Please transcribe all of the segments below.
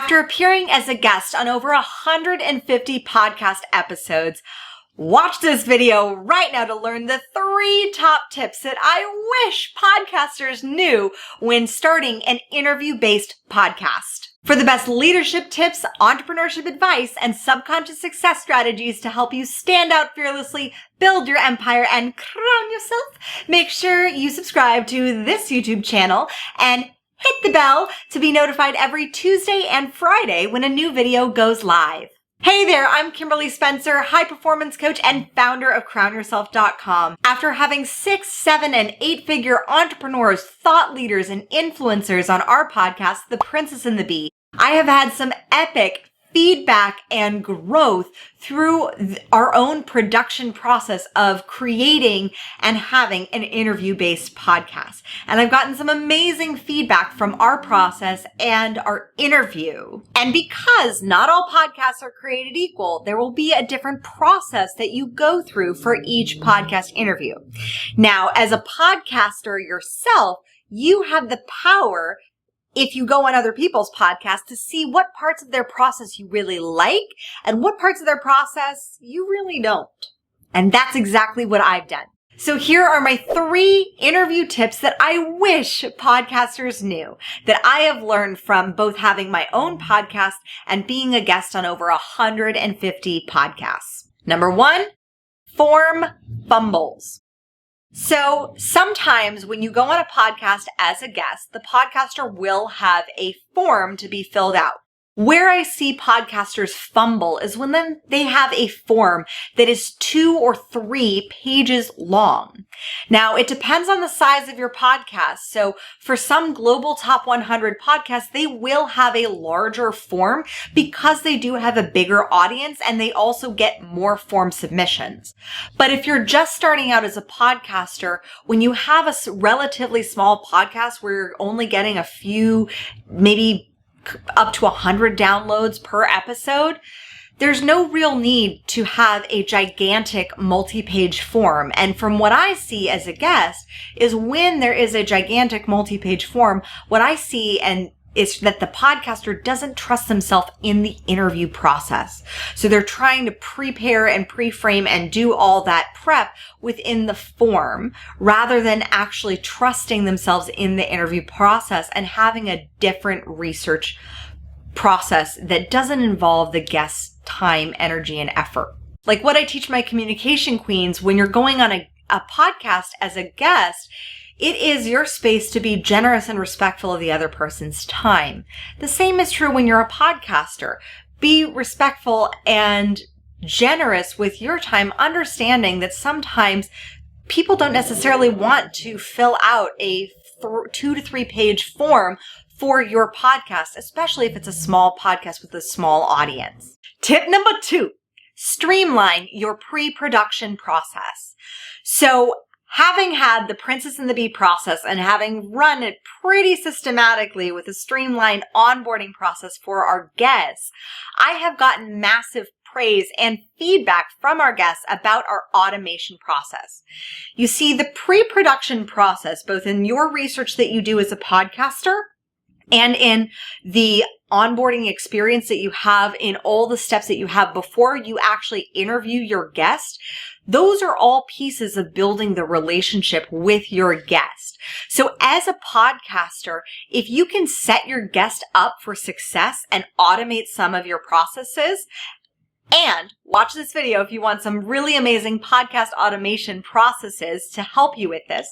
After appearing as a guest on over 150 podcast episodes, watch this video right now to learn the 3 top tips that I wish podcasters knew when starting an interview-based podcast. For the best leadership tips, entrepreneurship advice, and subconscious success strategies to help you stand out fearlessly, build your empire, and crown yourself, make sure you subscribe to this YouTube channel and hit the bell to be notified every Tuesday and Friday when a new video goes live. Hey there, I'm Kimberly Spencer, high performance coach and founder of crownyourself.com. After having 6, 7, and 8-figure entrepreneurs, thought leaders, and influencers on our podcast, The Princess and the Bee, I have had some epic feedback and growth through our own production process of creating and having an interview-based podcast. And I've gotten some amazing feedback from our process and our interview. And because not all podcasts are created equal, there will be a different process that you go through for each podcast interview. Now, as a podcaster yourself, you have the power, if you go on other people's podcasts, to see what parts of their process you really like and what parts of their process you really don't. And that's exactly what I've done. So here are my 3 interview tips that I wish podcasters knew that I have learned from both having my own podcast and being a guest on over 150 podcasts. Number 1, form fumbles. So sometimes when you go on a podcast as a guest, the podcaster will have a form to be filled out. Where I see podcasters fumble is when they have a form that is 2 or 3 pages long. Now, it depends on the size of your podcast. So for some global top 100 podcasts, they will have a larger form because they do have a bigger audience and they also get more form submissions. But if you're just starting out as a podcaster, when you have a relatively small podcast where you're only getting a few, maybe up to 100 downloads per episode, there's no real need to have a gigantic multi-page form. And from what I see as a guest is when there is a gigantic multi-page form, what I see is that the podcaster doesn't trust themselves in the interview process. So they're trying to prepare and pre-frame and do all that prep within the form rather than actually trusting themselves in the interview process and having a different research process that doesn't involve the guest's time, energy, and effort. Like what I teach my communication queens, when you're going on a podcast as a guest, it is your space to be generous and respectful of the other person's time. The same is true when you're a podcaster. Be respectful and generous with your time, understanding that sometimes people don't necessarily want to fill out a 2 to 3 page form for your podcast, especially if it's a small podcast with a small audience. Tip number 2, streamline your pre-production process. So having had the Princess and the Bee process and having run it pretty systematically with a streamlined onboarding process for our guests, I have gotten massive praise and feedback from our guests about our automation process. You see, the pre-production process, both in your research that you do as a podcaster and in the onboarding experience that you have in all the steps that you have before you actually interview your guest, those are all pieces of building the relationship with your guest. So as a podcaster, if you can set your guest up for success and automate some of your processes, and watch this video if you want some really amazing podcast automation processes to help you with this,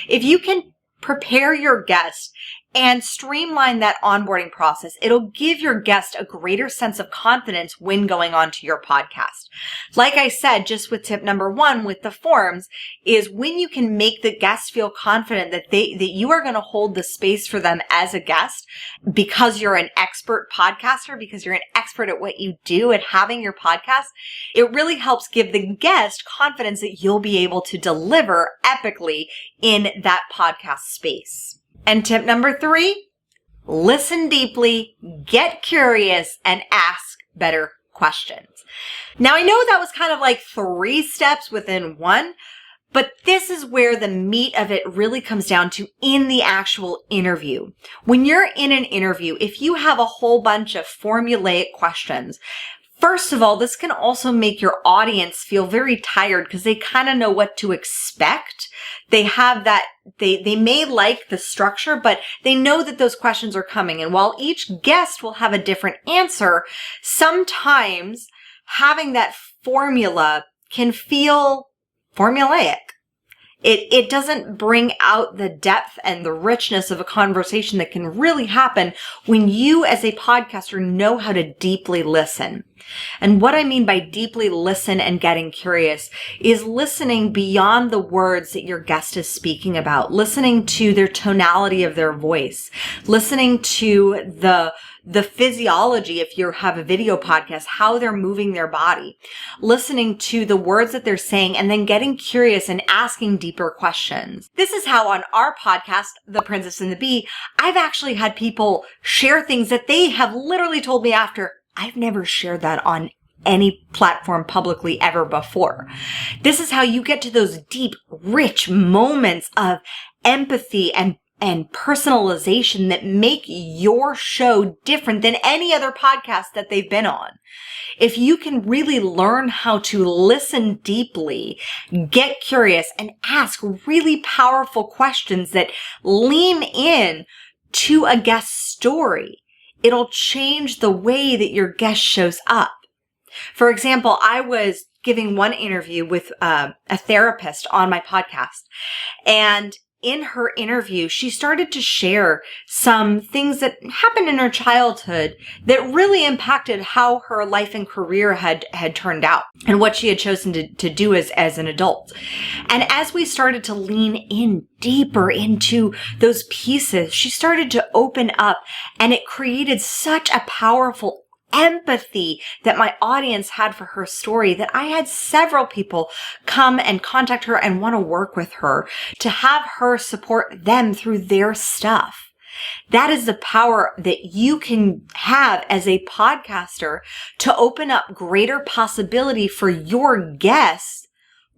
if you can prepare your guest and streamline that onboarding process, it'll give your guest a greater sense of confidence when going on to your podcast. Like I said, just with tip number 1 with the forms, is when you can make the guest feel confident that you are going to hold the space for them as a guest because you're an expert podcaster, because you're an expert at what you do at having your podcast, it really helps give the guest confidence that you'll be able to deliver epically in that podcast space. And tip number 3, listen deeply, get curious, and ask better questions. Now, I know that was kind of like 3 steps within one, But this is where the meat of it really comes down to in the actual interview. When you're in an interview, if you have a whole bunch of formulaic questions, first of all, this can also make your audience feel very tired because they kind of know what to expect. They have that, they may like the structure, but they know that those questions are coming. And while each guest will have a different answer, sometimes having that formula can feel formulaic. It doesn't bring out the depth and the richness of a conversation that can really happen when you as a podcaster know how to deeply listen. And what I mean by deeply listen and getting curious is listening beyond the words that your guest is speaking about, listening to their tonality of their voice, listening to the physiology, if you have a video podcast, how they're moving their body, listening to the words that they're saying, and then getting curious and asking deeper questions. This is how on our podcast, The Princess and the Bee, I've actually had people share things that they have literally told me after, I've never shared that on any platform publicly ever before. This is how you get to those deep, rich moments of empathy and personalization that make your show different than any other podcast that they've been on. If you can really learn how to listen deeply, get curious, and ask really powerful questions that lean in to a guest's story, it'll change the way that your guest shows up. For example, I was giving one interview with a therapist on my podcast, and in her interview, she started to share some things that happened in her childhood that really impacted how her life and career had turned out and what she had chosen to do as an adult. And as we started to lean in deeper into those pieces, she started to open up, and it created such a powerful empathy that my audience had for her story that I had several people come and contact her and want to work with her to have her support them through their stuff. That is the power that you can have as a podcaster to open up greater possibility for your guests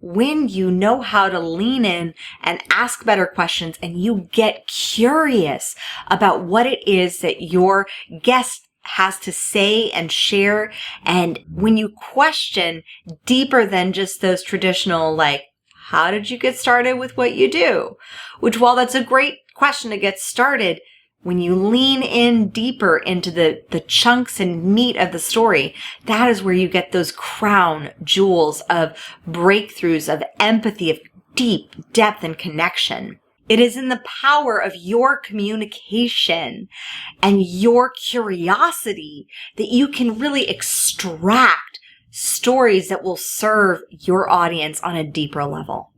when you know how to lean in and ask better questions and you get curious about what it is that your guest has to say and share. And when you question deeper than just those traditional, like, how did you get started with what you do? Which, while that's a great question to get started, when you lean in deeper into the chunks and meat of the story, that is where you get those crown jewels of breakthroughs, of empathy, of deep depth and connection. It is in the power of your communication and your curiosity that you can really extract stories that will serve your audience on a deeper level.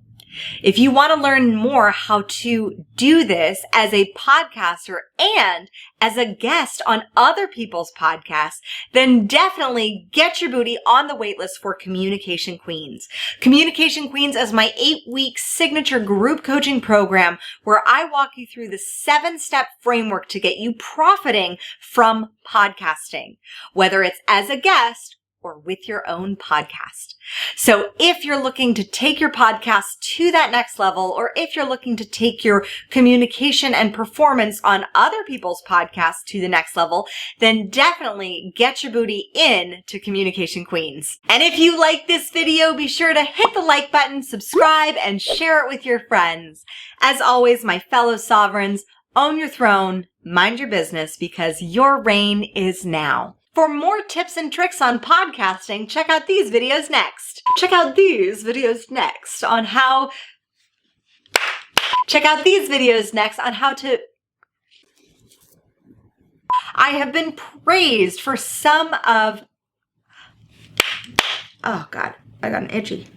If you want to learn more how to do this as a podcaster and as a guest on other people's podcasts, then definitely get your booty on the waitlist for Communication Queens. Communication Queens is my 8-week signature group coaching program where I walk you through the 7-step framework to get you profiting from podcasting, whether it's as a guest or with your own podcast. So if you're looking to take your podcast to that next level, or if you're looking to take your communication and performance on other people's podcasts to the next level, then definitely get your booty in to Communication Queens. And if you like this video, be sure to hit the like button, subscribe, and share it with your friends. As always, my fellow sovereigns, own your throne, mind your business, because your reign is now. For more tips and tricks on podcasting, check out these videos next. Check out these videos next on how to... I have been praised for some of... Oh God, I got an itchy.